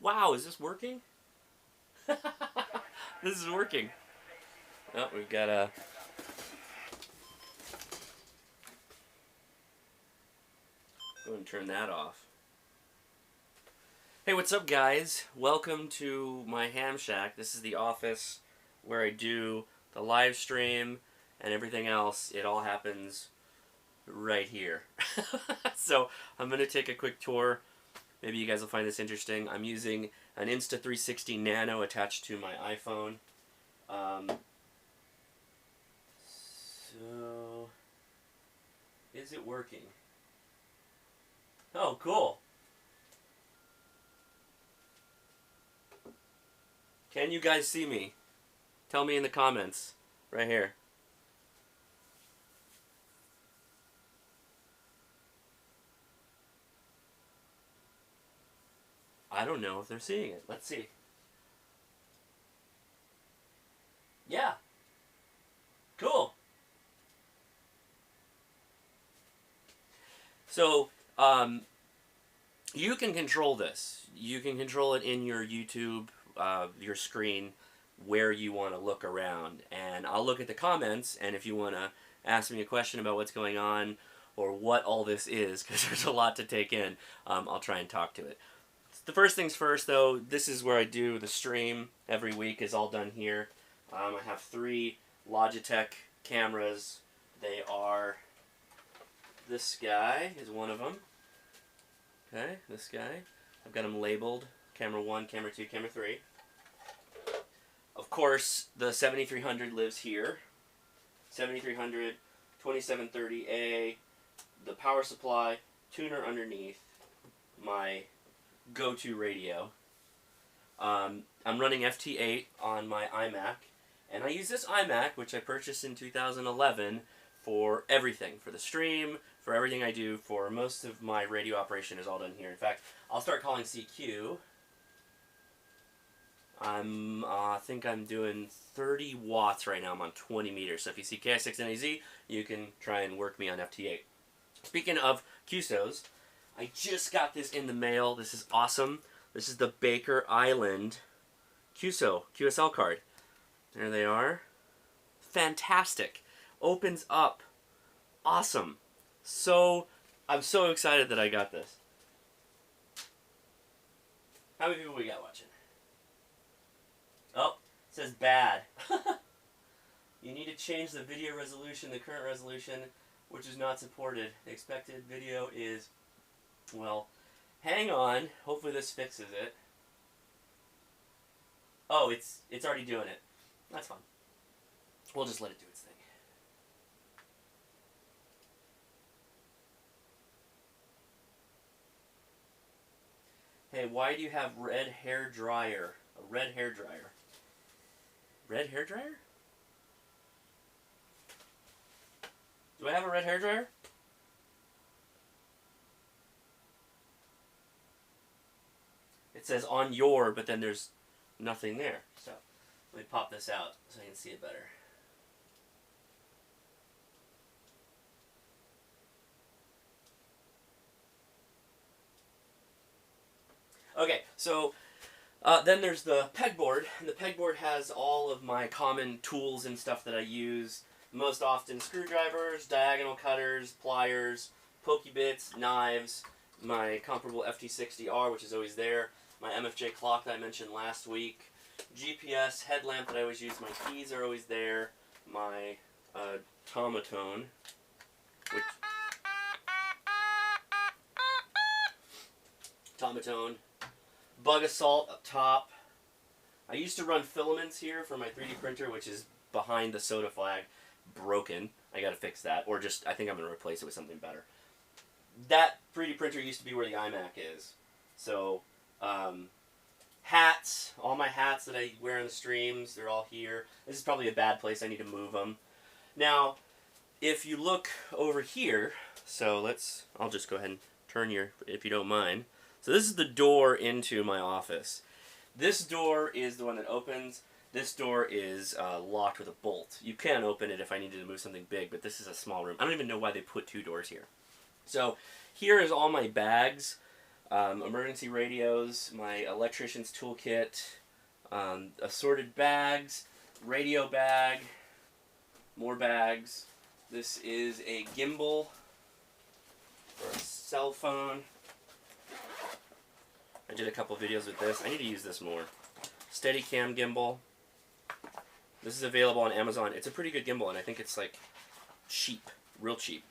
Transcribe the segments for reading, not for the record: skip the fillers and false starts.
Wow, is this working? This is working. Oh, we've got a... Go and turn that off. Hey, what's up, guys? Welcome to my ham shack. This is the office where I do the live stream and everything else. It all happens right here. So I'm going to take a quick tour. Maybe you guys will find this interesting. I'm using an Insta360 Nano attached to my iPhone. So, is it working? Oh, cool. Can you guys see me? Tell me in the comments. Right here. I don't know if they're seeing it. Let's see. Yeah. Cool. So, you can control this. You can control it in your YouTube, your screen, where you want to look around. And I'll look at the comments, and if you want to ask me a question about what's going on or what all this is, because there's a lot to take in, I'll try and talk to it. The first things first, though, this is where I do the stream every week, is all done here. I have 3 Logitech cameras. They are... This guy is one of them. Okay, this guy. I've got them labeled. Camera 1, Camera 2, Camera 3. Of course, the 7300 lives here. 7300, 2730A, the power supply, tuner underneath, my go-to radio. I'm running FT8 on my iMac, and I use this iMac, which I purchased in 2011, for everything, for the stream, for everything I do. For most of my radio operation is all done here. In fact, I'll start calling CQ. I think I'm doing 30 watts right now. I'm on 20 meters. So if you see KI6NAZ, you can try and work me on FT8. Speaking of QSOs, I just got this in the mail. This is awesome. This is the Baker Island QSO, QSL card. There they are. Fantastic. Opens up. Awesome. I'm so excited that I got this. How many people we got watching? Oh, it says bad. You need to change the video resolution, the current resolution, which is not supported. The expected video is, well, hang on. Hopefully this fixes it. Oh, it's already doing it. That's fine. We'll just let it do its thing. Hey, why do you have red hair dryer? A red hair dryer. Red hair dryer? Do I have a red hair dryer? It says on your, but then there's nothing there. So let me pop this out so I can see it better. Okay, so then there's the pegboard, and the pegboard has all of my common tools and stuff that I use most often: screwdrivers, diagonal cutters, pliers, pokey bits, knives, my comparable FT60R, which is always there, my MFJ clock that I mentioned last week, GPS headlamp that I always use, my keys are always there, my tomatone, which... Bug assault up top. I used to run filaments here for my 3D printer, which is behind the soda flag, broken. I gotta fix that, or just, I think I'm gonna replace it with something better. That 3D printer used to be where the iMac is. So, hats, all my hats that I wear in the streams, they're all here. This is probably a bad place, I need to move them. Now, if you look over here, so I'll just go ahead and turn here, if you don't mind. So this is the door into my office. This door is the one that opens. This door is locked with a bolt. You can open it if I needed to move something big, but this is a small room. I don't even know why they put 2 doors here. So here is all my bags. emergency radios, my electrician's toolkit, assorted bags, radio bag, more bags. This is a gimbal for a cell phone. I did a couple videos with this. I need to use this more. Steadicam gimbal. This is available on Amazon. It's a pretty good gimbal, and I think it's like cheap, real cheap.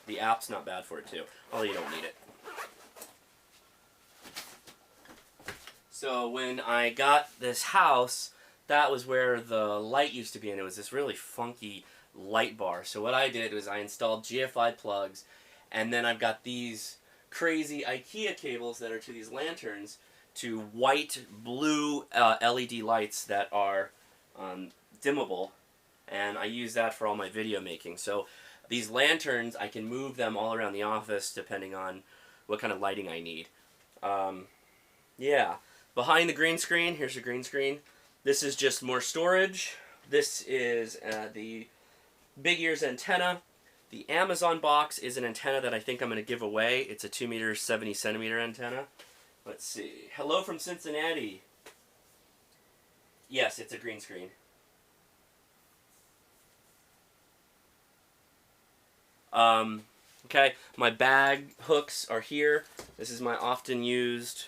The app's not bad for it too, although you don't need it. So when I got this house, that was where the light used to be, and it was this really funky light bar. So what I did was I installed GFI plugs, and then I've got these crazy IKEA cables that are to these lanterns to white, blue LED lights that are dimmable, and I use that for all my video making. So these lanterns, I can move them all around the office depending on what kind of lighting I need. Yeah. Behind the green screen, here's the green screen. This is just more storage. This is the Big Ears antenna. The Amazon box is an antenna that I think I'm going to give away. It's a 2 meter, 70 centimeter antenna. Let's see. Hello from Cincinnati. Yes, it's a green screen. Okay, my bag hooks are here. This is my often used...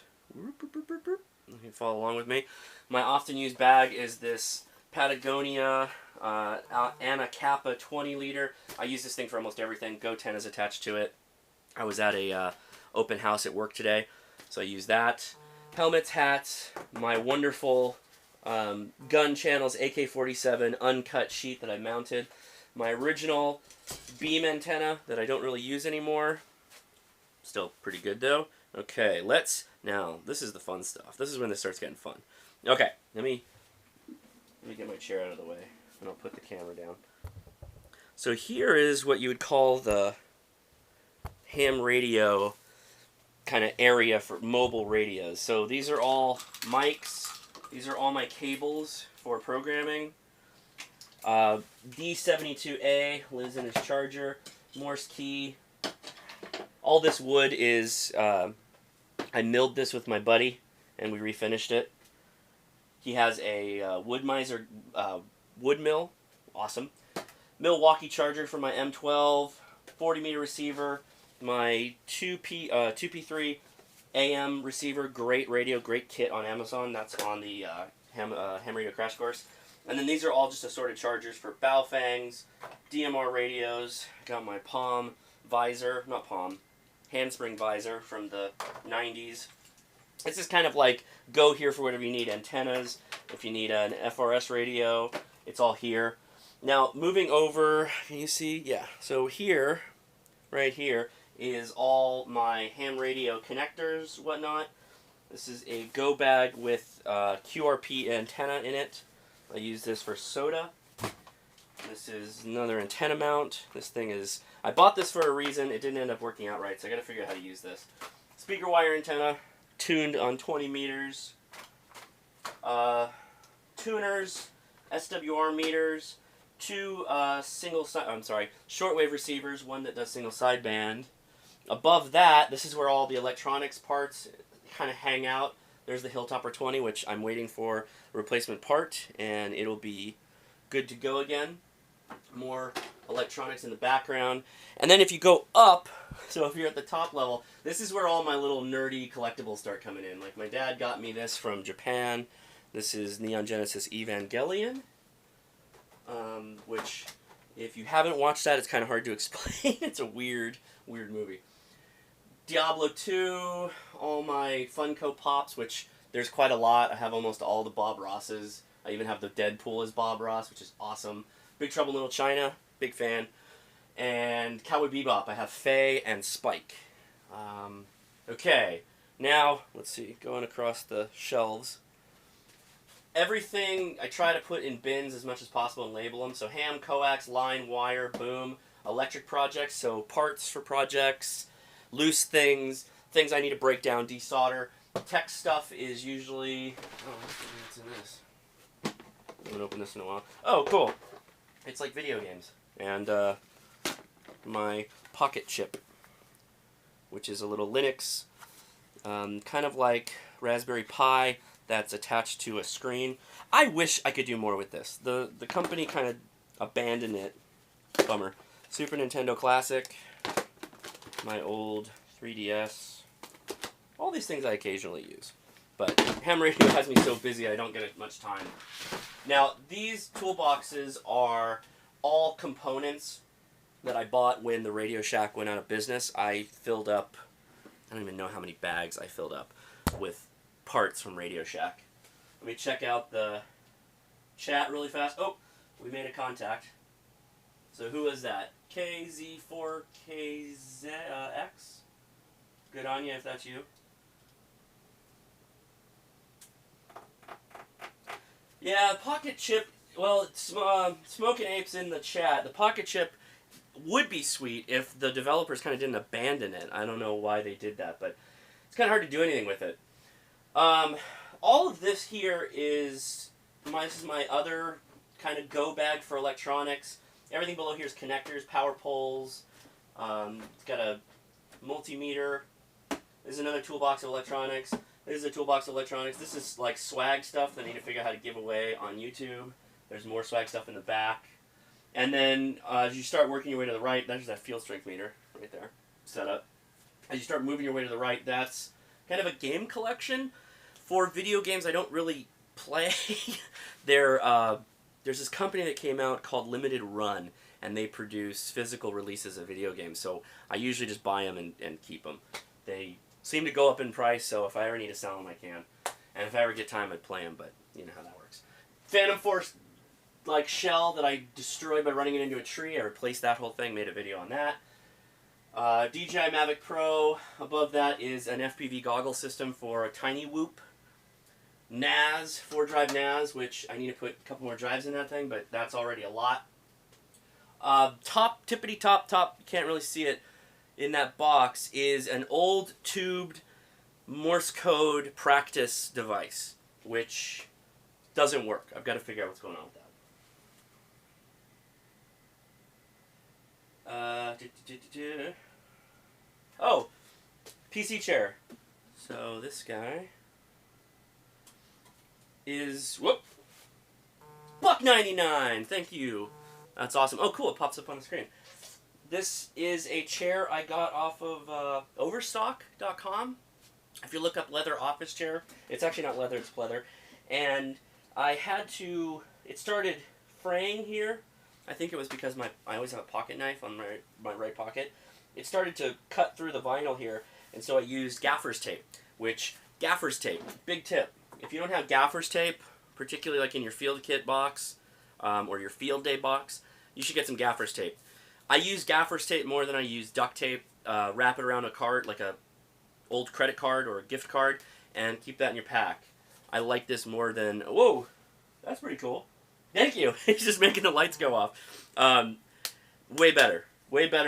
You can follow along with me. My often used bag is this Patagonia Anna Kappa 20 liter. I use this thing for almost everything. GoTen is attached to it. I was at a open house at work today, so I use that. Helmets, hats, my wonderful gun channels AK-47 uncut sheet that I mounted. My original beam antenna that I don't really use anymore. Still pretty good though. Okay, now, this is the fun stuff. This is when this starts getting fun. Okay, let me get my chair out of the way, and I'll put the camera down. So here is what you would call the ham radio kind of area for mobile radios. So these are all mics. These are all my cables for programming. D72A lives in his charger. Morse key. All this wood is... I milled this with my buddy, and we refinished it. He has a Woodmiser wood mill. Awesome. Milwaukee charger for my M12. 40 meter receiver. My 2P3 AM receiver. Great radio, great kit on Amazon. That's on the Ham Radio Crash Course. And then these are all just assorted chargers for Baofangs, DMR radios. Got my Palm visor, not Palm, handspring visor from the 90s. This is kind of like go here for whatever you need. Antennas, if you need an FRS radio, it's all here. Now, moving over, can you see? Yeah, so here, right here, is all my ham radio connectors, whatnot. This is a go bag with QRP antenna in it. I use this for soda. This is another antenna mount. This thing is... I bought this for a reason. It didn't end up working out right, so I gotta figure out how to use this. Speaker wire antenna, tuned on 20 meters. Tuners, SWR meters, two shortwave receivers, one that does single sideband. Above that, this is where all the electronics parts kind of hang out. There's the Hilltopper 20, which I'm waiting for a replacement part, and it'll be good to go again. More electronics in the background. And then if you go up, so if you're at the top level, this is where all my little nerdy collectibles start coming in. Like my dad got me this from Japan. This is Neon Genesis Evangelion, which if you haven't watched that, it's kind of hard to explain. It's a weird movie. Diablo 2, all my Funko Pops, which there's quite a lot. I have almost all the Bob Rosses. I even have the Deadpool as Bob Ross, which is awesome. Big Trouble in Little China, big fan. And Cowboy Bebop, I have Faye and Spike. Okay, now, let's see, going across the shelves. Everything I try to put in bins as much as possible and label them. So ham, coax, line, wire, boom, electric projects, so parts for projects, loose things, things I need to break down, desolder. Tech stuff is usually... Oh, what's in this? I haven't opened this in a while. Oh, cool. It's like video games. And my pocket chip. which is a little Linux, kind of like Raspberry Pi that's attached to a screen. I wish I could do more with this. The company kind of abandoned it. Bummer. Super Nintendo Classic, my old 3DS, all these things I occasionally use. But ham radio has me so busy I don't get much time. Now, these toolboxes are all components that I bought when the Radio Shack went out of business. I filled up, I don't even know how many bags I filled up with parts from Radio Shack. Let me check out the chat really fast. Oh, we made a contact. So who is that? KZ4KZX? Good on you if that's you. Yeah, Pocket Chip, well, Smoking Apes in the chat. The Pocket Chip would be sweet if the developers kind of didn't abandon it. I don't know why they did that, but it's kind of hard to do anything with it. All of this here is my other kind of go bag for electronics. Everything below here is connectors, power poles. It's got a multimeter. This is another toolbox of electronics. This is a toolbox of electronics. This is like swag stuff that I need to figure out how to give away on YouTube. There's more swag stuff in the back. And then as you start working your way to the right, there's that field strength meter right there set up. As you start moving your way to the right, that's kind of a game collection for video games I don't really play. There's this company that came out called Limited Run, and they produce physical releases of video games. So I usually just buy them and keep them. They seem to go up in price, so if I ever need to sell them, I can. And if I ever get time, I'd play them, but you know how that works. Phantom Force like shell that I destroyed by running it into a tree. I replaced that whole thing, made a video on that. DJI Mavic Pro. Above that is an FPV goggle system for a tiny whoop. NAS, 4-drive NAS, which I need to put a couple more drives in that thing, but that's already a lot. Tippity top, you can't really see it in that box, is an old tubed Morse code practice device, which doesn't work. I've got to figure out what's going on with that. Oh, PC chair. So this guy is, whoop, $1.99. Thank you. That's awesome. Oh, cool. It pops up on the screen. This is a chair I got off of Overstock.com. If you look up leather office chair, it's actually not leather, it's pleather. And I had to, it started fraying here. I think it was because I always have a pocket knife on my right pocket. It started to cut through the vinyl here, and so I used gaffer's tape, which, gaffer's tape, big tip. If you don't have gaffer's tape, particularly like in your field kit box or your field day box, you should get some gaffer's tape. I use gaffer's tape more than I use duct tape. Wrap it around a card, like a old credit card or a gift card, and keep that in your pack. I like this more than, whoa, that's pretty cool. Thank you. It's just making the lights go off. Way better. Way better.